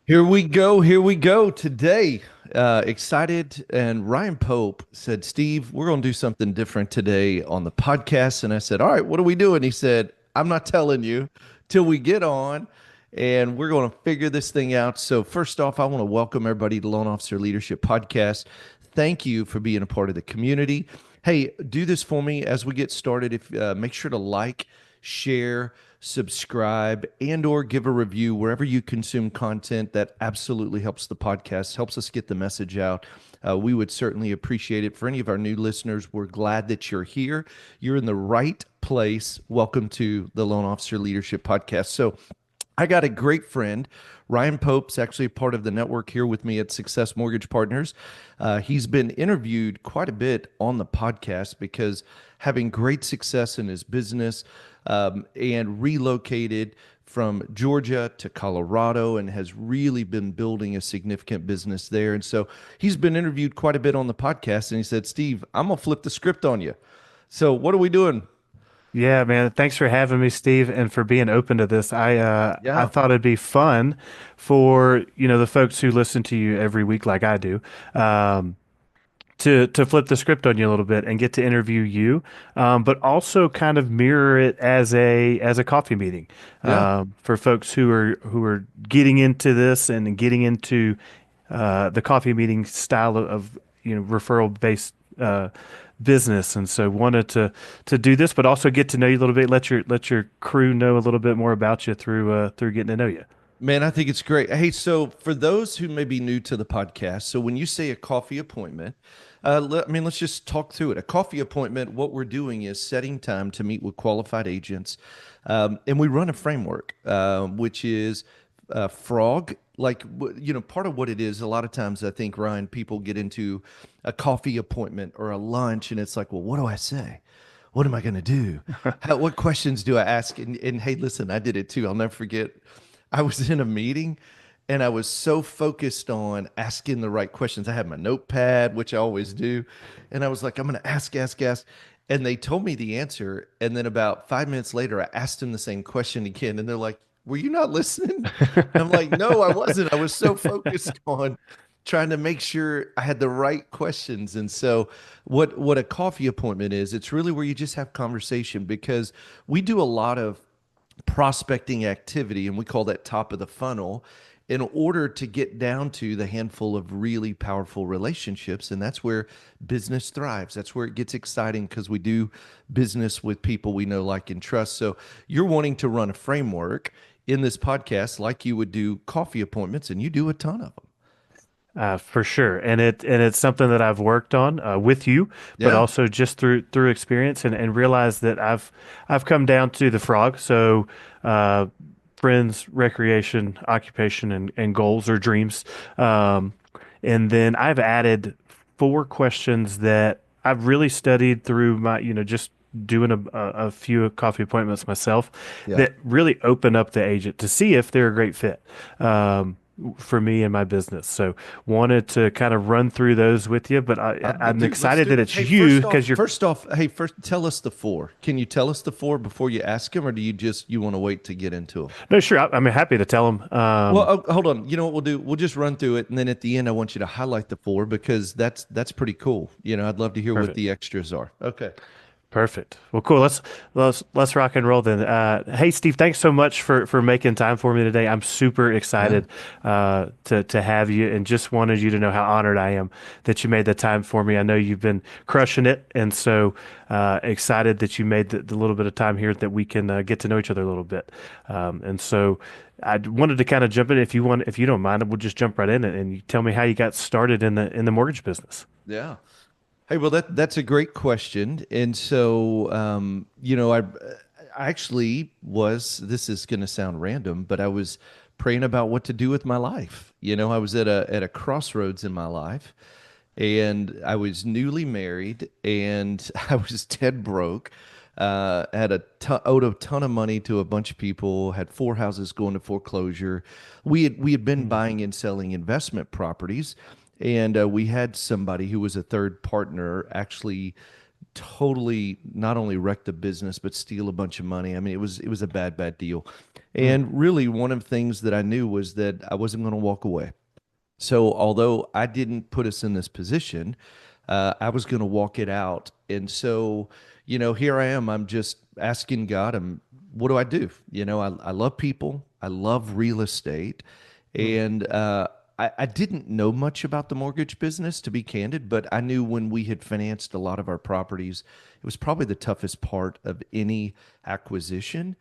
Here we go. Here we go. Today, excited. And Ryan Pope said, Steve, we're going to do something different today on the podcast. And I said, all right, what are we doing? He said, I'm not telling you till we get on and we're going to figure this thing out. So, first off, I want to welcome everybody to Loan Officer Leadership Podcast. Thank you for being a part of the community. Hey, do this for me as we get started. If Make sure to like, share, subscribe, and or give a review wherever you consume content. That absolutely helps the podcast, helps us get the message out. We would certainly appreciate it. For any of our new listeners, we're glad that you're here. You're in the right place. Welcome to the Loan Officer Leadership Podcast. So I got a great friend. Ryan Pope's actually a part of the network here with me at Success Mortgage Partners. He's been interviewed quite a bit on the podcast because having great success in his business, and relocated from Georgia to Colorado and has really been building a significant business there. And so he's been interviewed quite a bit on the podcast. And he said, Steve, I'm going to flip the script on you. So what are we doing? Yeah, man. Thanks for having me, Steve, and for being open to this. I Yeah. thought it'd be fun for, the folks who listen to you every week like I do, um, to flip the script on you a little bit and get to interview you, but also kind of mirror it as a coffee meeting, Yeah. for folks who are getting into this and getting into the coffee meeting style of referral based business. And so wanted to do this, but also get to know you a little bit. Let your crew know a little bit more about you through getting to know you. Man, I think it's great. Hey, so for those who may be new to the podcast, so when you say a coffee appointment, let's just talk through it. A coffee appointment, what we're doing is setting time to meet with qualified agents, and we run a framework, which is frog. Part of what it is. A lot of times, I think Ryan, people get into a coffee appointment or a lunch, and it's like, well, what do I say? What am I going to do? What questions do I ask? And hey, listen, I did it too. I'll never forget. I was in a meeting and I was so focused on asking the right questions. I had my notepad, which I always do. And I was like, I'm going to ask, ask, ask. And they told me the answer. And then about 5 minutes later, I asked them the same question again. And they're like, were you not listening? And I'm like, no, I wasn't. I was so focused on trying to make sure I had the right questions. And so what a coffee appointment is, it's really where you just have conversation because we do a lot of prospecting activity, and we call that top of the funnel, in order to get down to the handful of really powerful relationships. And that's where business thrives. That's where it gets exciting because we do business with people we know, like, and trust. So you're wanting to run a framework in this podcast like you would do coffee appointments, and you do a ton of them. For sure, and it's something that I've worked on with you, but Yeah. also just through experience and realized that I've come down to the frog. So, uh, friends, recreation, occupation, and goals or dreams, um, and then I've added four questions that I've really studied through my just doing a few coffee appointments myself Yeah. that really open up the agent to see if they're a great fit. For me and my business. So wanted to kind of run through those with you, but I'm Dude, let's excited do that it. it's Hey, you because you're hey, first tell us the four. Can you tell us the four before you ask him, or do you want to wait to get into them? no, sure. I'm happy to tell them. Well, hold on. You know what we'll do? We'll just run through it, and then at the end, I want you to highlight the four because that's pretty cool. I'd love to hear what Perfect. the extras are. Okay. Perfect. Well, cool. Let's rock and roll then. Hey, Steve, thanks so much for making time for me today. I'm super Yeah. excited to have you, and just wanted you to know how honored I am that you made the time for me. I know you've been crushing it, and so excited that you made the little bit of time here that we can get to know each other a little bit. And so I wanted to kind of jump in. If you don't mind, we'll just jump right in and you tell me how you got started in the mortgage business. Yeah. Hey, well, that's a great question. And so, I actually was, this is going to sound random, but I was praying about what to do with my life. I was at a crossroads in my life, and I was newly married, and I was dead broke. Had owed a ton of money to a bunch of people. Had four houses going to foreclosure. We had been Mm. buying and selling investment properties, and we had somebody who was a third partner actually totally not only wreck the business but steal a bunch of money. I mean, it was a bad deal. Mm, And really, one of the things that I knew was that I wasn't going to walk away. So although I didn't put us in this position, I was going to walk it out. And so, here I am. I'm just asking God, what do I do? I love people. I love real estate. mm, And I didn't know much about the mortgage business, to be candid, but I knew when we had financed a lot of our properties, it was probably the toughest part of any acquisition.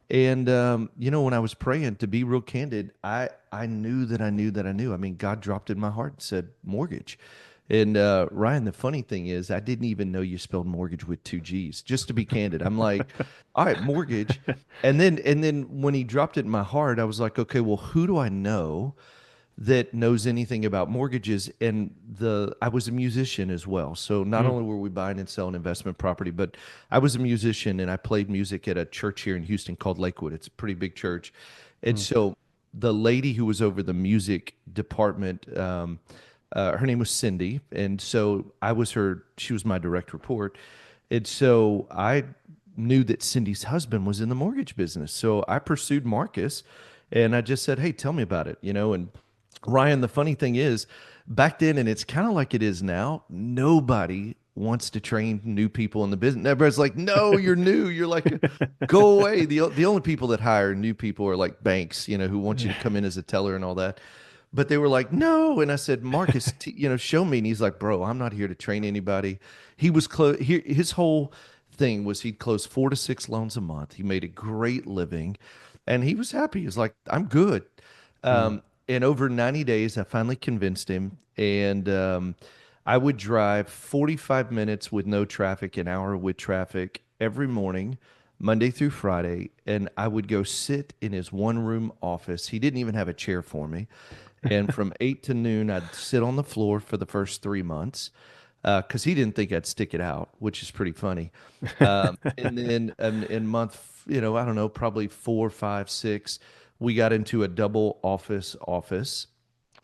And when I was praying, to be real candid, I knew that I knew that I knew. I mean, God dropped in my heart and said mortgage. And Ryan, the funny thing is, I didn't even know you spelled mortgage with two G's. Just to be candid, I'm like, all right, mortgage. And then when he dropped it in my heart, I was like, okay, well, who do I know that knows anything about mortgages? And the I was a musician as well. So not mm, only were we buying and selling investment property, but I was a musician and I played music at a church here in Houston called Lakewood. It's a pretty big church. And mm. so the lady who was over the music department, her name was Cindy, and so I was her. She was my direct report, and so I knew that Cindy's husband was in the mortgage business. So I pursued Marcus, and I just said, "Hey, tell me about it," And Ryan, the funny thing is, back then, and it's kind of like it is now, nobody wants to train new people in the business. Everybody's like, "No, you're new. You're like, go away." The only people that hire new people are like banks, who want you to come in as a teller and all that. But they were like, "No," and I said, "Marcus, show me." And he's like, "Bro, I'm not here to train anybody." He was close. His whole thing was he'd close 4 to 6 loans a month. He made a great living, and he was happy. He was like, "I'm good." Mm. And over 90 days, I finally convinced him, and I would drive 45 minutes with no traffic, an hour with traffic every morning, Monday through Friday, and I would go sit in his one-room office. He didn't even have a chair for me. And from 8 to noon, I'd sit on the floor for the first 3 months because he didn't think I'd stick it out, which is pretty funny. And then in month, I don't know, probably 4, 5, 6, we got into a double office.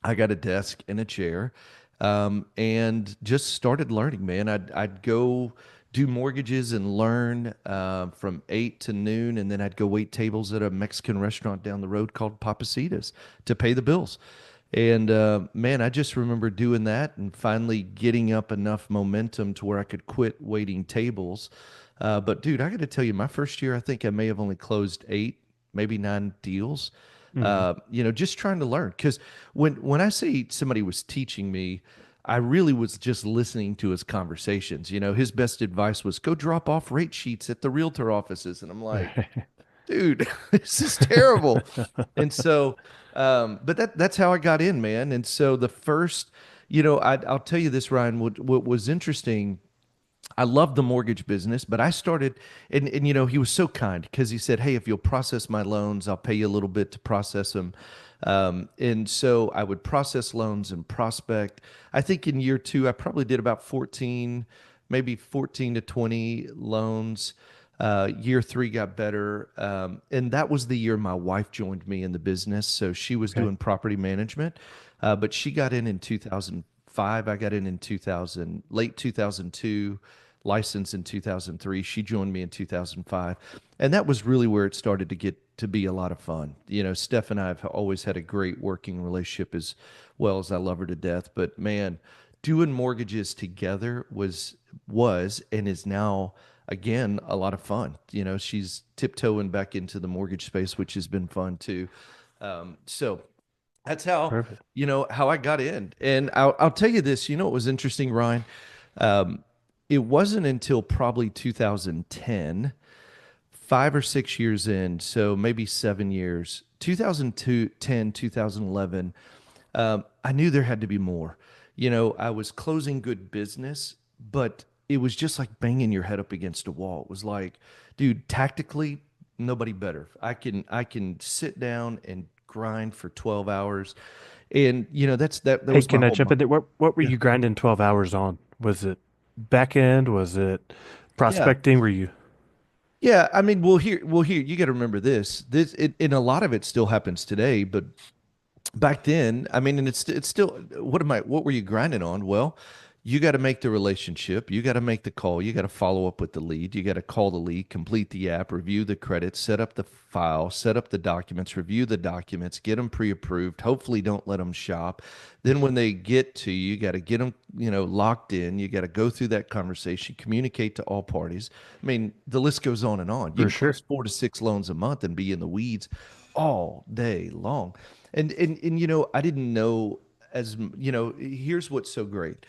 I got a desk and a chair, and just started learning, man. I'd go do mortgages and learn from 8 to noon, and then I'd go wait tables at a Mexican restaurant down the road called Papacitas to pay the bills. And man, I just remember doing that and finally getting up enough momentum to where I could quit waiting tables. But dude, I got to tell you, my first year, I think I may have only closed 8, maybe 9 deals. Mm. Just trying to learn. Because when I say somebody was teaching me, I really was just listening to his conversations. His best advice was go drop off rate sheets at the realtor offices, and I'm like, dude, this is terrible. And so, but that's how I got in, man. And so the first, I'll tell you this, Ryan. What was interesting, I love the mortgage business, but I started, and he was so kind because he said, "Hey, if you'll process my loans, I'll pay you a little bit to process them." And so I would process loans and prospect. I think in year two, I probably did about 14, maybe 14 to 20 loans. Year three got better. And that was the year my wife joined me in the business. So she was Okay. doing property management, but she got in 2005. I got in 2000, late 2002, licensed in 2003. She joined me in 2005. And that was really where it started to get to be a lot of fun. Steph and I have always had a great working relationship as well as I love her to death. But man, doing mortgages together was and is now again a lot of fun. She's tiptoeing back into the mortgage space, which has been fun too. So that's how Perfect. how I got in. And I'll tell you this. What was interesting, Ryan? Um, it wasn't until probably 2010, 5 or 6 years in, so maybe 7 years, 2002, 10, 2011, I knew there had to be more. I was closing good business, but it was just like banging your head up against a wall. It was like, dude, tactically, nobody better. I can sit down and grind for 12 hours. And that Hey, was my can I whole jump mind. in there? What were Yeah. you grinding 12 hours on? Was it back end? Was it Yeah. prospecting? Were you? Yeah, I mean, well, here, you got to remember this. And a lot of it still happens today, but back then, I mean, and it's still, what were you grinding on? Well, You got to make the relationship. You got to make the call. You got to follow up with the lead. You got to call the lead, complete the app, review the credits, set up the file, set up the documents, review the documents, get them pre-approved. Hopefully, don't let them shop. Then, when they get to you, you got to get them, locked in. You got to go through that conversation, communicate to all parties. I mean, the list goes on and on. You For can close sure. 4 to 6 loans a month and be in the weeds all day long. And I didn't know here's what's so great.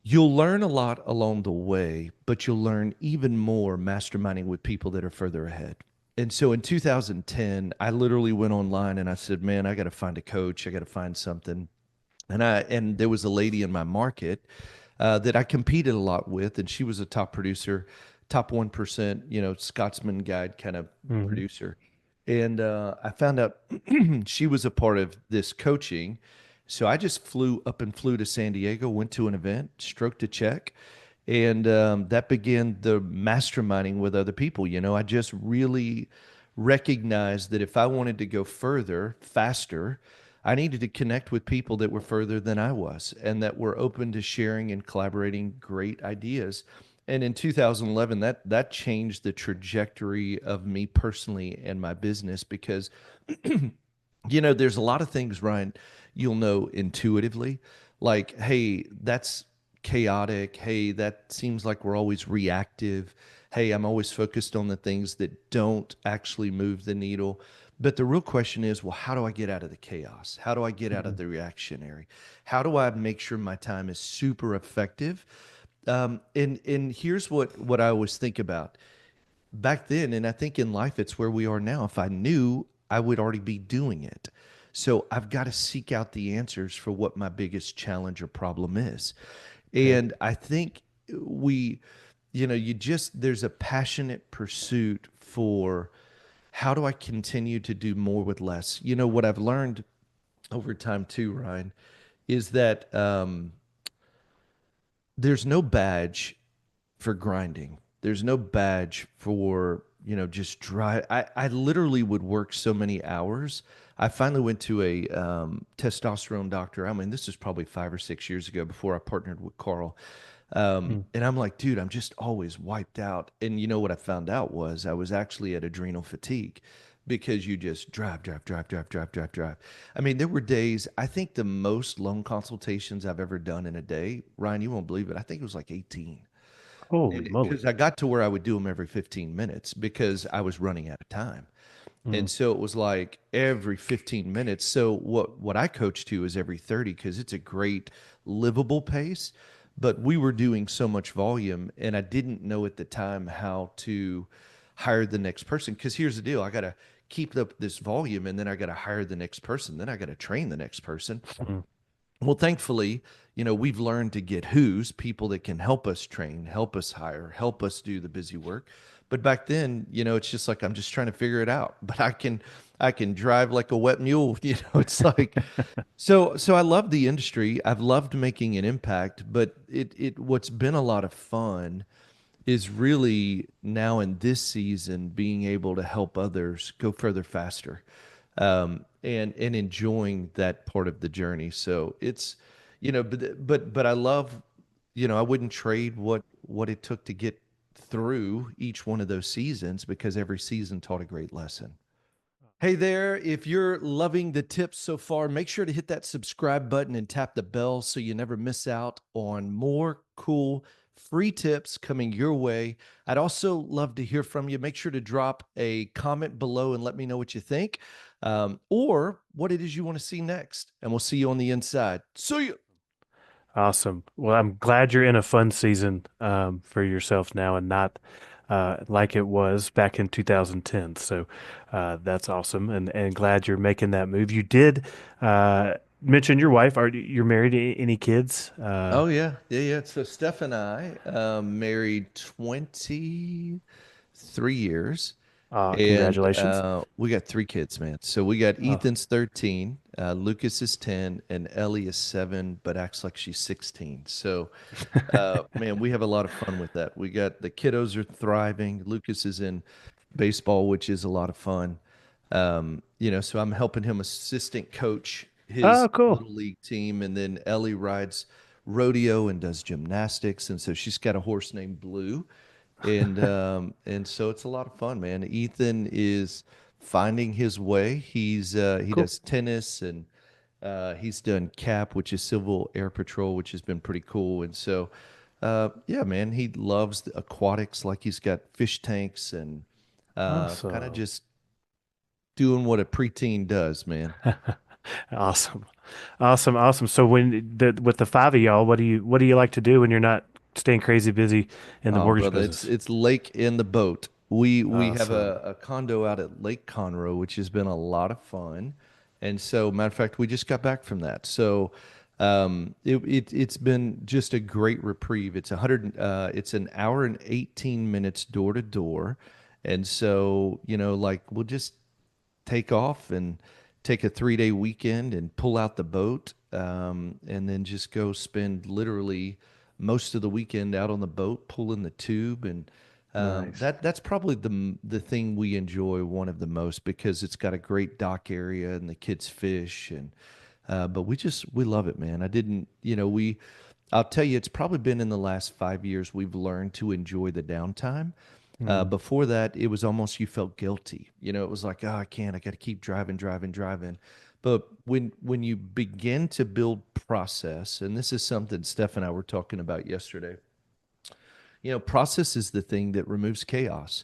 You'll learn a lot along the way, but you'll learn even more masterminding with people that are further ahead. And so in 2010, I literally went online and I said, "Man, I got to find a coach. I got to find something." And there was a lady in my market that I competed a lot with, and she was a top producer, top 1%, Scotsman Guide kind of Hmm. producer. And I found out she was a part of this coaching. So I just flew to San Diego, went to an event, stroked a check, and that began the masterminding with other people. I just really recognized that if I wanted to go further, faster, I needed to connect with people that were further than I was and that were open to sharing and collaborating great ideas. And in 2011, that changed the trajectory of me personally and my business because there's a lot of things, Ryan, you'll know intuitively, like, hey, that's chaotic. Hey, that seems like we're always reactive. Hey, I'm always focused on the things that don't actually move the needle. But the real question is, well, how do I get out of the chaos? How do I get out of Hmm. the reactionary? How do I make sure my time is super effective? And here's what I always think about back then, and I think in life it's where we are now. If I knew, I would already be doing it. So I've got to seek out the answers for what my biggest challenge or problem is. Okay. And I think we, there's a passionate pursuit for how do I continue to do more with less? What I've learned over time too, Ryan, is that there's no badge for grinding. There's no badge for, just drive. I literally would work so many hours. I finally went to a testosterone doctor. I mean, this is probably 5 or 6 years ago before I partnered with Carl. Mm. And I'm like, dude, I'm just always wiped out. And you know what I found out was I was actually at adrenal fatigue because you just drive, drive, drive, drive, drive, drive, drive. I mean, there were days, I think the most loan consultations I've ever done in a day, Ryan, you won't believe it. I think it was like 18. Holy Because moly. I got to where I would do them every 15 minutes because I was running out of time. Mm. And so it was like every 15 minutes. So what I coach to is every 30 because it's a great livable pace. But we were doing so much volume and I didn't know at the time how to hire the next person. Because here's the deal. I gotta keep up this volume and then I gotta hire the next person. Then I gotta train the next person. Mm. Well, thankfully, we've learned to get who's people that can help us train, help us hire, help us do the busy work. But back then, it's just like I'm just trying to figure it out. But I can drive like a wet mule. It's like so I love the industry. I've loved making an impact, but it what's been a lot of fun is really now in this season being able to help others go further faster and enjoying that part of the journey. So it's but I love I wouldn't trade what it took to get through each one of those seasons because every season taught a great lesson. Hey there, if you're loving the tips so far, make sure to hit that subscribe button and tap the bell so you never miss out on more cool free tips coming your way. I'd also love to hear from you. Make sure to drop a comment below and let me know what you think or what it is you want to see next. And we'll see you on the inside. See you. Awesome. Well, I'm glad you're in a fun season for yourself now and not like it was back in 2010. So that's awesome, and glad you're making that move. You did mention your wife. You're married? Any kids? Oh yeah, yeah, yeah. So Steph and I married 23 years. And Congratulations. we got 3 kids, man. So we got Oh. Ethan's 13, Lucas is 10, and Ellie is 7, but acts like she's 16. So, man, we have a lot of fun with that. We got the kiddos are thriving. Lucas is in baseball, which is a lot of fun. So I'm helping him assistant coach his Oh, cool. little league team, and then Ellie rides rodeo and does gymnastics, and so she's got a horse named Blue, and so it's a lot of fun, man. Ethan is finding his way. He Cool. does tennis and he's done CAP, which is Civil Air Patrol, which has been pretty cool. And so, yeah, man, he loves the aquatics. Like he's got fish tanks and kind of Awesome. just doing what a preteen does, man. Awesome. Awesome. Awesome. So with the five of y'all, what do you like to do when you're not staying crazy busy in the Oh, mortgage brother, it's business? it's lake in the boat. We have Awesome. a condo out at Lake Conroe, which has been a lot of fun. And so, matter of fact, we just got back from that. So, it's been just a great reprieve. It's an hour and 18 minutes door to door. And so, like we'll just take off and take a 3 day weekend and pull out the boat, and then just go spend literally most of the weekend out on the boat pulling the tube. And Nice. that's probably the thing we enjoy one of the most because it's got a great dock area and the kids fish. And but we love it, man. I didn't you know we I'll tell you, it's probably been in the last 5 years we've learned to enjoy the downtime. Mm, Before that, it was almost you felt guilty. It was like, oh, I can't. I got to keep driving, driving, driving. But when you begin to build process, and this is something Steph and I were talking about yesterday. Process is the thing that removes chaos.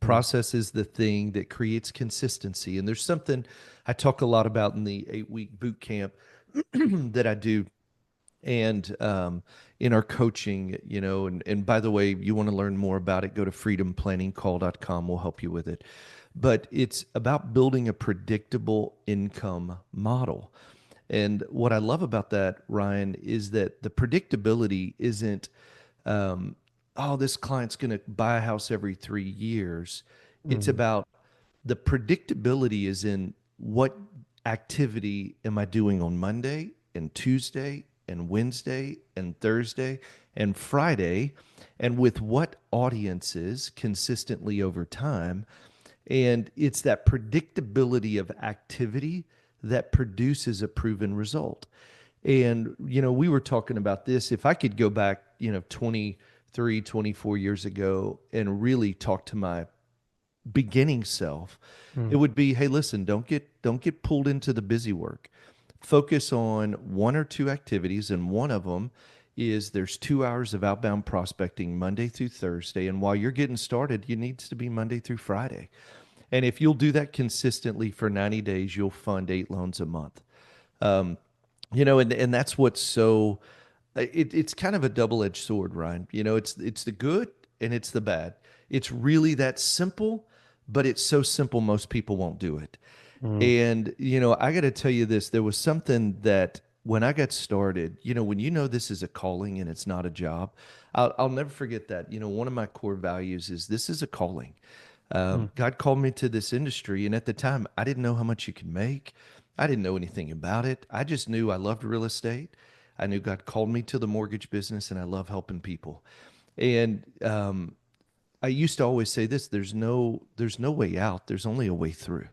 mm, Process is the thing that creates consistency. And there's something I talk a lot about in the 8 week boot camp that I do and in our coaching, and by the way, you want to learn more about it, go to freedomplanningcall.com. We'll help you with it. But it's about building a predictable income model. And what I love about that, Ryan, is that the predictability isn't, um, oh, this client's going to buy a house every 3 years. It's mm, about the predictability is in what activity am I doing on Monday and Tuesday and Wednesday and Thursday and Friday, and with what audiences consistently over time. And it's that predictability of activity that produces a proven result. And, we were talking about this. If I could go back, 23, 24 years ago and really talk to my beginning self, it mm, would be, hey, listen, don't get pulled into the busy work. Focus on one or two activities, and one of them is there's 2 hours of outbound prospecting Monday through Thursday. And while you're getting started, it needs to be Monday through Friday. And if you'll do that consistently for 90 days, you'll fund 8 loans a month. Um, and that's what's so it's kind of a double-edged sword, Ryan. It's the good and it's the bad. It's really that simple, but it's so simple most people won't do it. mm, And I got to tell you this, there was something that when I got started, when this is a calling and it's not a job, I'll never forget that. One of my core values is this is a calling. mm, God called me to this industry, and at the time, I didn't know how much you could make. I didn't know anything about it. I just knew I loved real estate. I knew God called me to the mortgage business, and I love helping people. And I used to always say this: there's no way out. There's only a way through.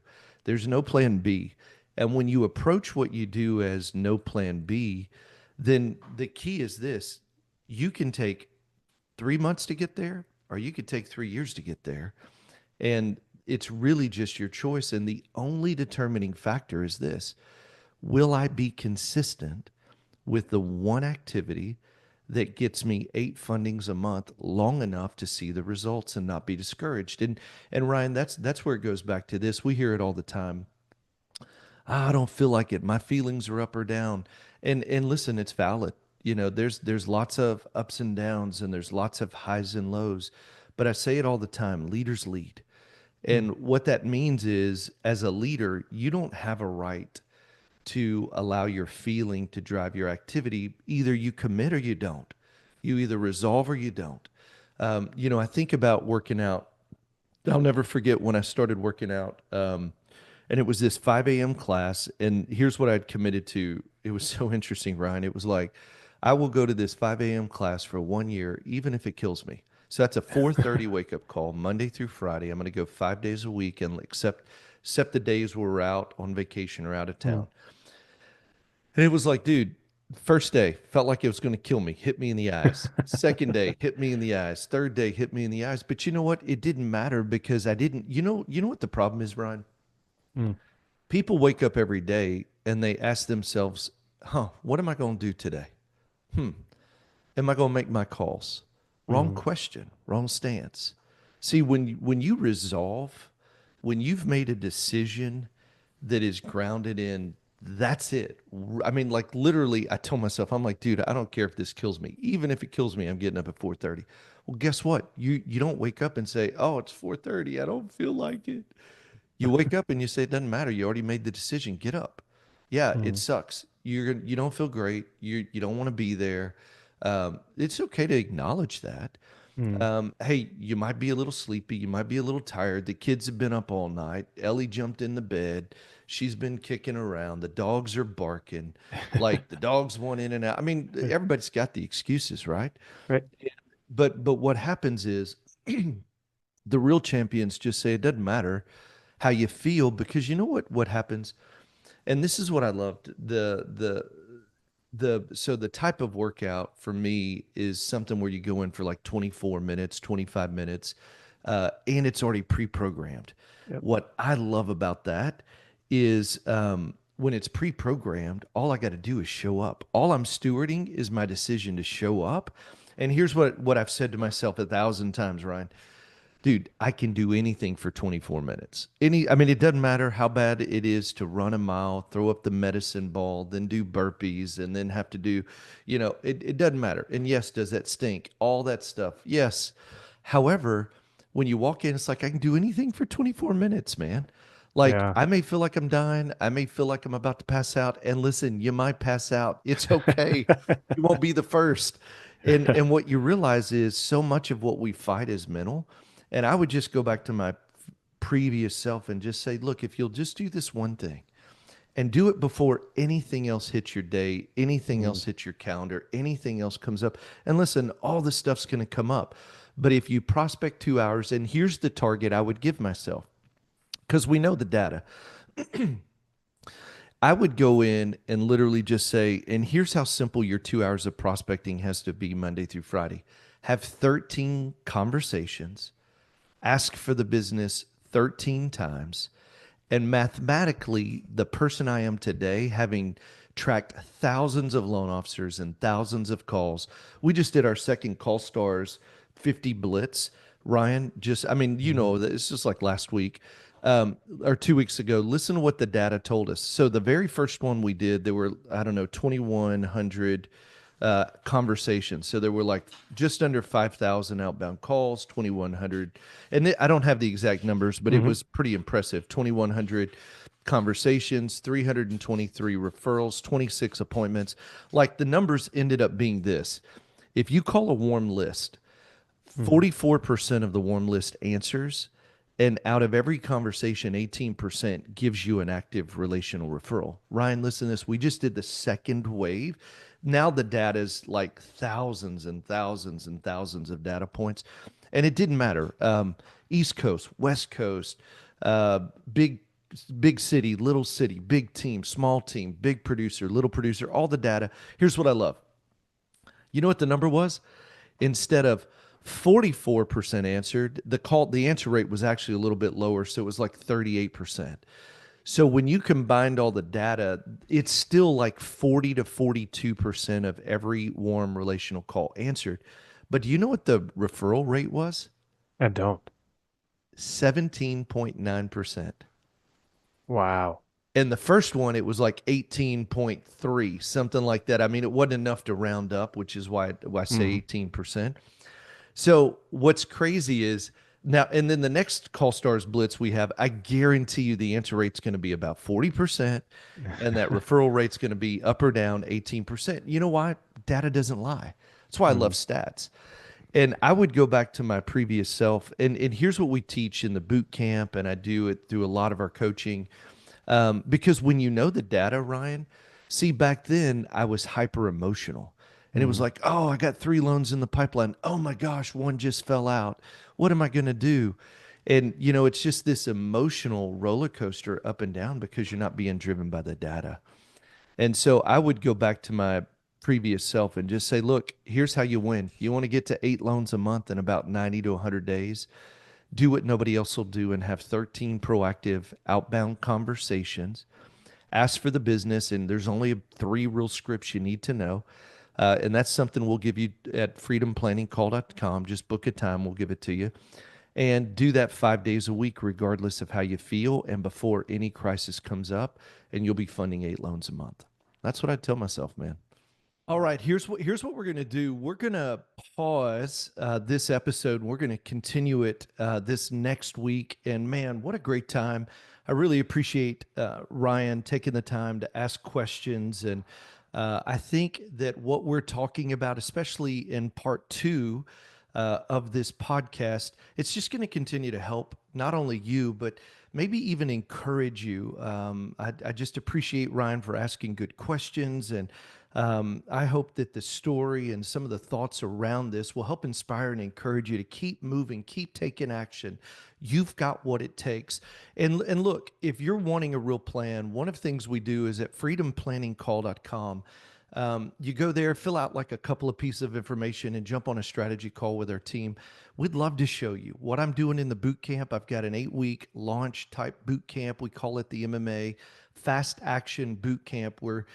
There's no plan B. And when you approach what you do as no plan B, then the key is this: you can take 3 months to get there, or you could take 3 years to get there. And it's really just your choice. And the only determining factor is this: will I be consistent with the one activity that gets me 8 fundings a month long enough to see the results and not be discouraged? And Ryan, that's where it goes back to this. We hear it all the time. I don't feel like it. My feelings are up or down. And listen, it's valid. There's lots of ups and downs and there's lots of highs and lows. But I say it all the time, leaders lead. mm, And what that means is, as a leader, you don't have a right to allow your feeling to drive your activity. Either you commit or you don't. You either resolve or you don't. I think about working out. I'll never forget when I started working out. And it was this 5 a.m. class. And here's what I'd committed to. It was so interesting, Ryan. It was like, I will go to this 5 a.m. class for 1 year, even if it kills me. So that's a 4:30 wake up call, Monday through Friday. I'm going to go 5 days a week, and except the days we're out on vacation or out of mm, town. And it was like, dude, first day felt like it was going to kill me, hit me in the eyes. Second day hit me in the eyes. Third day hit me in the eyes. But you know what? It didn't matter because I didn't, you know what the problem is, Brian? Mm, People wake up every day and they ask themselves, what am I going to do today? Hmm. Am I going to make my calls? Wrong mm, question, wrong stance. See, when you resolve, when you've made a decision that is grounded in that's it. I mean, like literally, I told myself, I'm like, dude, I don't care if this kills me. Even if it kills me, I'm getting up at 4:30. Well, guess what? You don't wake up and say, oh, it's 4:30. I don't feel like it. You wake up and you say, it doesn't matter. You already made the decision. Get up. Yeah, it mm, sucks. You don't feel great. You don't want to be there. It's okay to acknowledge that. mm. Hey, you might be a little sleepy. You might be a little tired. The kids have been up all night. Ellie jumped in the bed. She's been kicking around. The dogs are barking. Like the dogs want in and out. I mean, everybody's got the excuses, right? Right. But what happens is the real champions just say it doesn't matter how you feel because you know what happens, and this is what I loved. The type of workout for me is something where you go in for like 24 minutes, 25 minutes, and it's already pre-programmed. Yep. What I love about that is when it's pre-programmed, all I got to do is show up. All I'm stewarding is my decision to show up. And here's what I've said to myself 1,000 times, Ryan. Dude, I can do anything for 24 minutes. I mean, it doesn't matter how bad it is to run a mile, throw up the medicine ball, then do burpees, and then have to do, it doesn't matter. And yes, does that stink? All that stuff. Yes. However, when you walk in, it's like I can do anything for 24 minutes, man. Like Yeah. I may feel like I'm dying. I may feel like I'm about to pass out. And listen, you might pass out. It's okay. You won't be the first. And what you realize is so much of what we fight is mental. And I would just go back to my previous self and just say, look, if you'll just do this one thing and do it before anything else hits your day, anything Mm, else hits your calendar, anything else comes up. And listen, all this stuff's going to come up. But if you prospect 2 hours, and here's the target I would give myself, because we know the data, I would go in and literally just say, and here's how simple your 2 hours of prospecting has to be Monday through Friday. Have 13 conversations, ask for the business 13 times. And mathematically, the person I am today, having tracked thousands of loan officers and thousands of calls, we just did our second Call Stars 50 Blitz. Ryan, I mean, mm, it's just like last week or 2 weeks ago. Listen to what the data told us. So the very first one we did, there were, I don't know, 2,100 conversations. So there were like just under 5,000 outbound calls, 2,100. And I don't have the exact numbers, but it mhm. was pretty impressive. 2,100 conversations, 323 referrals, 26 appointments. Like the numbers ended up being this. If you call a warm list, Mhm. 44% of the warm list answers, and out of every conversation, 18% gives you an active relational referral. Ryan, listen to this. We just did the second wave. Now the data is like thousands and thousands and thousands of data points. And it didn't matter. East Coast, West Coast, uh, big big city, big team, small team, big producer, little producer, all the data. Here's what I love. You know what the number was? Instead of 44% answered, the answer rate was actually a little bit lower, so it was like 38%. So when you combined all the data, it's still like 40 to 42% of every warm relational call answered. But do you know what the referral rate was? I don't. 17.9%. Wow. And the first one, it was like 18.3, something like that. I mean, it wasn't enough to round up, which is why I say Mhm. 18%. So what's crazy is now, and then the next Call Stars Blitz we have, I guarantee you the answer rate's going to be about 40%, and that referral rate's going to be up or down 18%. You know why? Data doesn't lie. That's why I love Mhm. stats. And I would go back to my previous self, and here's what we teach in the boot camp, and I do it through a lot of our coaching. Because when you know the data, Ryan, see, back then I was hyper emotional. And it was Mhm. like, oh, I got 3 loans in the pipeline. Oh my gosh, one just fell out. What am I going to do? And, it's just this emotional roller coaster up and down because you're not being driven by the data. And so I would go back to my previous self and just say, look, here's how you win. You want to get to 8 loans a month in about 90 to 100 days. Do what nobody else will do and have 13 proactive outbound conversations. Ask for the business, and there's only three real scripts you need to know. And that's something we'll give you at freedomplanningcall.com. Just book a time, we'll give it to you. And do that 5 days a week, regardless of how you feel, and before any crisis comes up, and you'll be funding 8 loans a month. That's what I tell myself, man. All right, here's what we're gonna do. We're gonna pause this episode. And we're gonna continue it this next week. And man, what a great time! I really appreciate Ryan taking the time to ask questions. And I think that what we're talking about, especially in part two of this podcast, it's just going to continue to help not only you, but maybe even encourage you. I just appreciate Ryan for asking good questions. And I hope that the story and some of the thoughts around this will help inspire and encourage you to keep moving, keep taking action. You've got what it takes. And look, if you're wanting a real plan, one of the things we do is at freedomplanningcall.com. You go there, fill out like a couple of pieces of information, and jump on a strategy call with our team. We'd love to show you what I'm doing in the boot camp. I've got an 8 week launch type boot camp. We call it the MMA Fast Action Boot Camp, where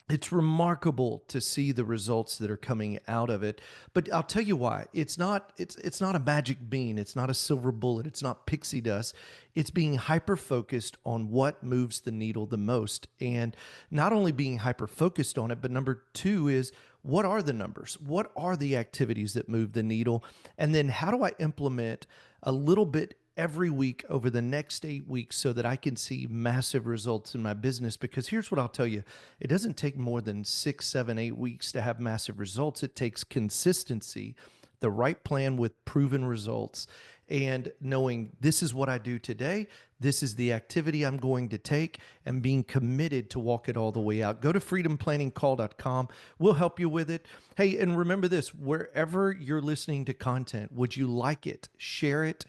it's remarkable to see the results that are coming out of it. But I'll tell you why. It's not a magic bean, it's not a silver bullet, it's not pixie dust. It's being hyper focused on what moves the needle the most. And not only being hyper focused on it, but number two is, what are the numbers? What are the activities that move the needle? And then how do I implement a little bit every week over the next 8 weeks so that I can see massive results in my business? Because here's what I'll tell you: it doesn't take more than 6, 7, 8 weeks to have massive results. It takes consistency, the right plan with proven results, and knowing this is what I do today. This is the activity I'm going to take, and being committed to walk it all the way out. Go to freedomplanningcall.com. We'll help you with it. Hey, and remember this: wherever you're listening to content, would you like it? Share it.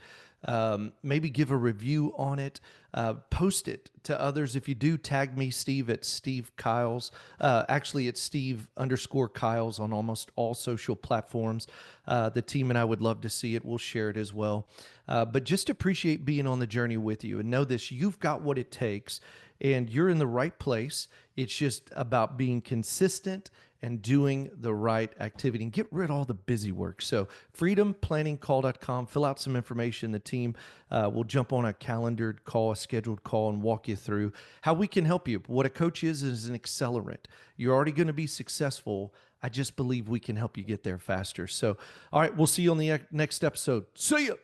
Maybe give a review on it, post it to others. If you do, tag me, Steve, at Steve Kyles. Actually, it's Steve_Kyles on almost all social platforms. The team and I would love to see it. We'll share it as well. But just appreciate being on the journey with you, and know this: you've got what it takes, and you're in the right place. It's just about being consistent and doing the right activity, and get rid of all the busy work. So freedomplanningcall.com, fill out some information. The team will jump on a calendared call, a scheduled call, and walk you through how we can help you. What a coach is an accelerant. You're already going to be successful. I just believe we can help you get there faster. So, all right, we'll see you on the next episode. See ya.